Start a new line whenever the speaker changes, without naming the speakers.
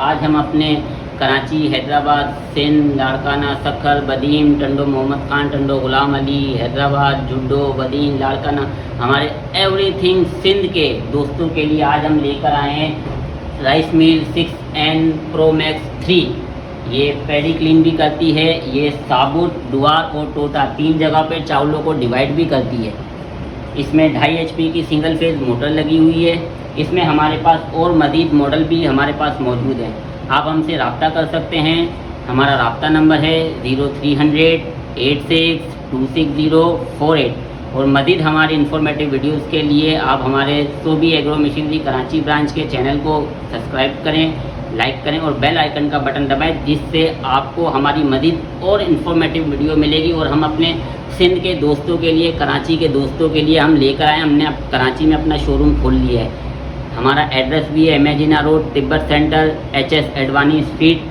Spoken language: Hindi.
आज हम अपने कराची, हैदराबाद, सिंध, लाड़काना, सखर, बदीन, टंडो मोहम्मद खान, टंडो गुलाम अली, हैदराबाद, जुड्डो, बदीन, लाड़काना, हमारे एवरीथिंग सिंध के दोस्तों के लिए आज हम लेकर आए हैं rice mill 6N Pro Max 3। ये पैडी क्लीन भी करती है, ये साबुत, दुआर और टोटा 3 जगह पे चावलों को डिवाइड भी करती है। इसमें 2.5 HP की सिंगल फेज मोटर लगी हुई है। इसमें हमारे पास और मज़ीद मॉडल भी हमारे पास मौजूद हैं। आप हमसे रब्ता कर सकते हैं। हमारा रब्ता नंबर है 0300 86 26048। और मज़ीद हमारे इन्फॉर्मेटिव वीडियोस के लिए आप हमारे Sobi agro machinery Karachi branch के चैनल को सब्सक्राइब करें, लाइक करें और बेल आइकन का बटन दबाएं, जिससे आपको हमारी मज़ीद और इन्फॉर्मेटिव वीडियो मिलेगी। और हम अपने सिंध के दोस्तों के लिए, कराची के दोस्तों के लिए हम लेकर आए। हमने कराची में अपना शोरूम खोल लिया है। हमारा एड्रेस भी है इमेजिना road, Tibet centre, HS Advani street,